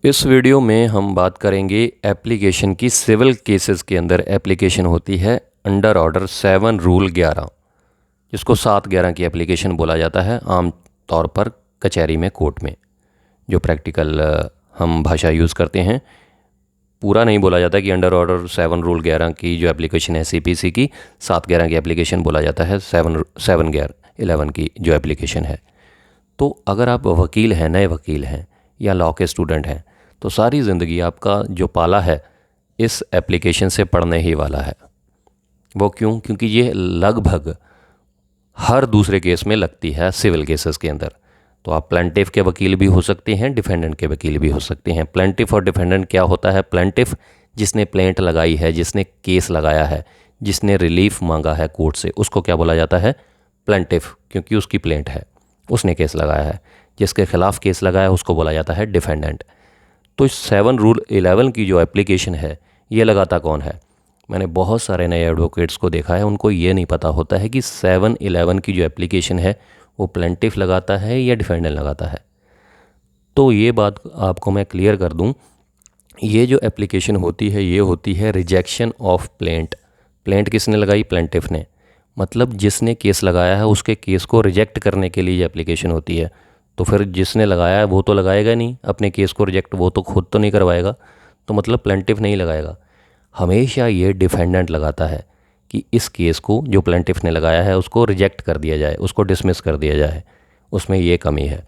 इस वीडियो में हम बात करेंगे एप्लीकेशन की। सिविल केसेस के अंदर एप्लीकेशन होती है अंडर ऑर्डर 7 रूल 11, जिसको 7/11 की एप्लीकेशन बोला जाता है आम तौर पर कचहरी में, कोर्ट में। जो प्रैक्टिकल हम भाषा यूज़ करते हैं, पूरा नहीं बोला जाता कि अंडर ऑर्डर 7 रूल 11 की जो एप्लीकेशन है सीपीसी की 7/11 की एप्लीकेशन बोला जाता है 7/11 की जो एप्लीकेशन है। तो अगर आप वकील हैं, नए वकील हैं या लॉ के स्टूडेंट हैं, तो सारी ज़िंदगी आपका जो पाला है इस एप्लीकेशन से पढ़ने ही वाला है। वो क्यों? क्योंकि ये लगभग हर दूसरे केस में लगती है सिविल केसेस के अंदर। तो आप प्लेंटिफ के वकील भी हो सकते हैं, डिफेंडेंट के वकील भी हो सकते हैं। प्लेंटिफ और डिफेंडेंट क्या होता है? प्लेंटिफ जिसने प्लेंट लगाई है, जिसने केस लगाया है, जिसने रिलीफ मांगा है कोर्ट से, उसको क्या बोला जाता है? प्लेंटिफ, क्योंकि उसकी प्लेंट है, उसने केस लगाया है। जिसके खिलाफ केस लगाया है उसको बोला जाता है डिफेंडेंट। तो इस 7 रूल 11 की जो एप्लीकेशन है ये लगाता कौन है? मैंने बहुत सारे नए एडवोकेट्स को देखा है, उनको ये नहीं पता होता है कि 7/11 की जो एप्लीकेशन है वो प्लेंटिफ लगाता है या डिफेंडेंट लगाता है। तो ये बात आपको मैं क्लियर कर दूं, ये जो एप्लीकेशन होती है ये होती है रिजेक्शन ऑफ प्लेंट। प्लेंट किसने लगाई? प्लेंटिफ ने। मतलब जिसने केस लगाया है उसके केस को रिजेक्ट करने के लिए ये एप्लीकेशन होती है। तो फिर जिसने लगाया है वो तो लगाएगा नहीं अपने केस को रिजेक्ट, वो तो खुद तो नहीं करवाएगा, तो मतलब प्लेंटिफ नहीं लगाएगा। हमेशा ये डिफेंडेंट लगाता है कि इस केस को जो प्लेंटिफ ने लगाया है उसको रिजेक्ट कर दिया जाए, उसको डिसमिस कर दिया जाए। उसमें ये कमी है।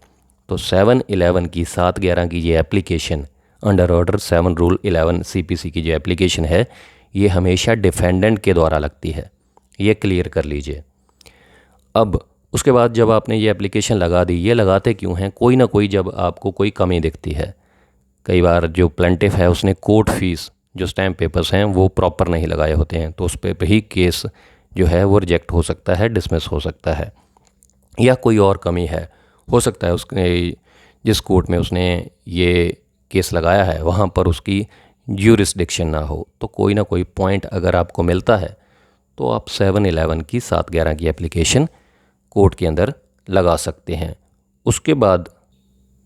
तो 7/11 की 7/11 की ये application under order 7 rule 11 CPC की जो एप्लीकेशन है ये हमेशा डिफेंडेंट के द्वारा लगती है। ये क्लियर कर लीजिए। अब उसके बाद जब आपने ये एप्लीकेशन लगा दी, ये लगाते क्यों हैं? कोई ना कोई जब आपको कोई कमी दिखती है, कई बार जो प्लेंटिफ है उसने कोर्ट फीस, जो स्टैम्प पेपर्स हैं वो प्रॉपर नहीं लगाए होते हैं, तो उस पर ही केस जो है वो रिजेक्ट हो सकता है, डिसमिस हो सकता है। या कोई और कमी है, हो सकता है उसने जिस कोर्ट में उसने ये केस लगाया है वहाँ पर उसकी ज्यूरिसडिक्शन ना हो। तो कोई ना कोई पॉइंट अगर आपको मिलता है तो आप 7/11 की 7/11 की एप्लीकेशन कोर्ट के अंदर लगा सकते हैं। उसके बाद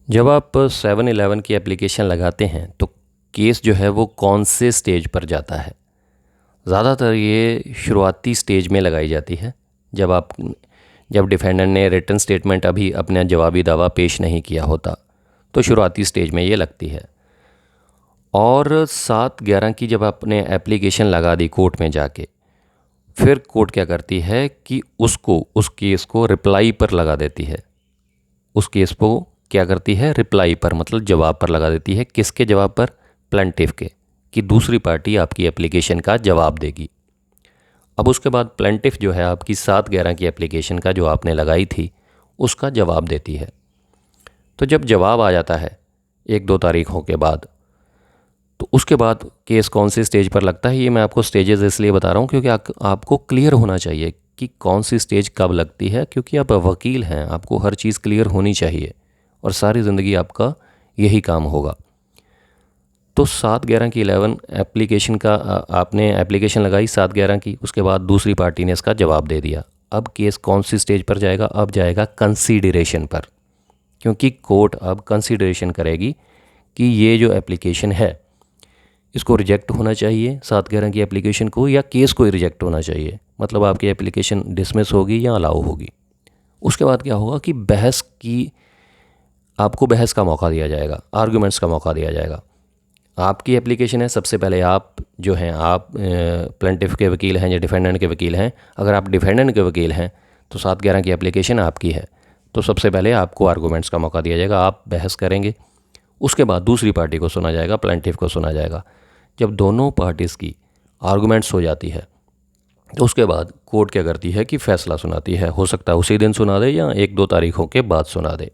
जब आप 7/11 की एप्लीकेशन लगाते हैं तो केस जो है वो कौन से स्टेज पर जाता है? ज़्यादातर ये शुरुआती स्टेज में लगाई जाती है। जब डिफेंडेंट ने रिटन स्टेटमेंट अभी अपना जवाबी दावा पेश नहीं किया होता, तो शुरुआती स्टेज में ये लगती है। और 7/11 की जब आपने एप्लीकेशन लगा दी कोर्ट में जाके, फिर कोर्ट क्या करती है कि उस केस को रिप्लाई पर लगा देती है। उस केस को क्या करती है? रिप्लाई पर, मतलब जवाब पर लगा देती है। किसके जवाब पर? प्लेंटिफ के, कि दूसरी पार्टी आपकी एप्लीकेशन का जवाब देगी। अब उसके बाद प्लेंटिफ जो है आपकी 7/11 की एप्लीकेशन का जो आपने लगाई थी उसका जवाब देती है। तो जब जवाब आ जाता है 1-2 तारीखों के बाद, तो उसके बाद केस कौन से स्टेज पर लगता है, ये मैं आपको स्टेजेस इसलिए बता रहा हूँ क्योंकि आपको क्लियर होना चाहिए कि कौन सी स्टेज कब लगती है। क्योंकि आप वकील हैं, आपको हर चीज़ क्लियर होनी चाहिए और सारी ज़िंदगी आपका यही काम होगा। तो 7/11 की 11 एप्लीकेशन का आपने एप्लीकेशन लगाई 7/11 की, उसके बाद दूसरी पार्टी ने इसका जवाब दे दिया। अब केस कौन सी स्टेज पर जाएगा? अब जाएगा कंसीडरेशन पर, क्योंकि कोर्ट अब कंसीडरेशन करेगी कि ये जो एप्लीकेशन है इसको रिजेक्ट होना चाहिए 7/11 की एप्लीकेशन को, या केस को ही रिजेक्ट होना चाहिए। मतलब आपकी एप्लीकेशन डिसमिस होगी या अलाउ होगी। उसके बाद क्या होगा कि आपको बहस का मौका दिया जाएगा, आर्गूमेंट्स का मौका दिया जाएगा। आपकी एप्लीकेशन है, सबसे पहले आप जो हैं, आप प्लेंटिफ के वकील हैं या डिफेंडेंट के वकील हैं। अगर आप डिफेंडेंट के वकील हैं तो 7/11 की एप्लीकेशन आपकी है, तो सबसे पहले आपको आर्गूमेंट्स का मौका दिया जाएगा, आप बहस करेंगे। उसके बाद दूसरी पार्टी को सुना जाएगा, प्लेंटिफ को सुना जाएगा। जब दोनों पार्टीज़ की आर्गूमेंट्स हो जाती है तो उसके बाद कोर्ट क्या करती है कि फ़ैसला सुनाती है। हो सकता है उसी दिन सुना दे या 1-2 तारीखों के बाद सुना दे।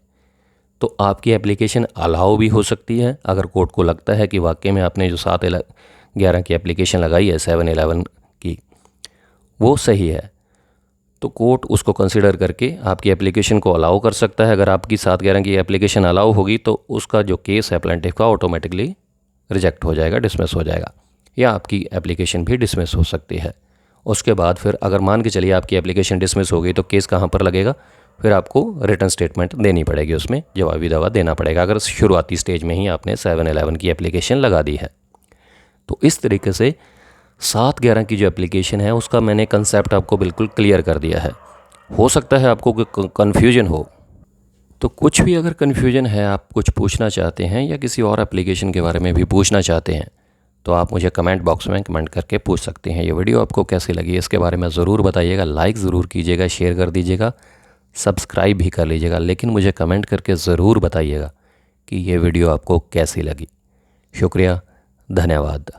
तो आपकी एप्लीकेशन अलाउ भी हो सकती है अगर कोर्ट को लगता है कि वाकई में आपने जो 7/11 की एप्लीकेशन लगाई है 7/11 की वो सही है, तो कोर्ट उसको कंसिडर करके आपकी एप्लीकेशन को अलाउ कर सकता है। अगर आपकी 7/11 की एप्लीकेशन अलाउ होगी तो उसका जो केस है प्लेंटिफ का ऑटोमेटिकली रिजेक्ट हो जाएगा, डिसमिस हो जाएगा, या आपकी एप्लीकेशन भी डिसमिस हो सकती है। उसके बाद फिर अगर मान के चलिए आपकी एप्लीकेशन डिसमिस हो गई तो केस कहाँ पर लगेगा? फिर आपको रिटर्न स्टेटमेंट देनी पड़ेगी, उसमें जवाबी दावा देना पड़ेगा अगर शुरुआती स्टेज में ही आपने 7-11 की एप्लीकेशन लगा दी है। तो इस तरीके से 7-11 की जो एप्लीकेशन है उसका मैंने कंसेप्ट आपको बिल्कुल क्लियर कर दिया है। हो सकता है आपको कन्फ्यूजन हो, तो कुछ भी अगर कन्फ्यूजन है, आप कुछ पूछना चाहते हैं या किसी और एप्लीकेशन के बारे में भी पूछना चाहते हैं, तो आप मुझे कमेंट बॉक्स में कमेंट करके पूछ सकते हैं। ये वीडियो आपको कैसी लगी इसके बारे में ज़रूर बताइएगा, लाइक ज़रूर कीजिएगा, शेयर कर दीजिएगा, सब्सक्राइब भी कर लीजिएगा, लेकिन मुझे कमेंट करके ज़रूर बताइएगा कि ये वीडियो आपको कैसी लगी। शुक्रिया, धन्यवाद।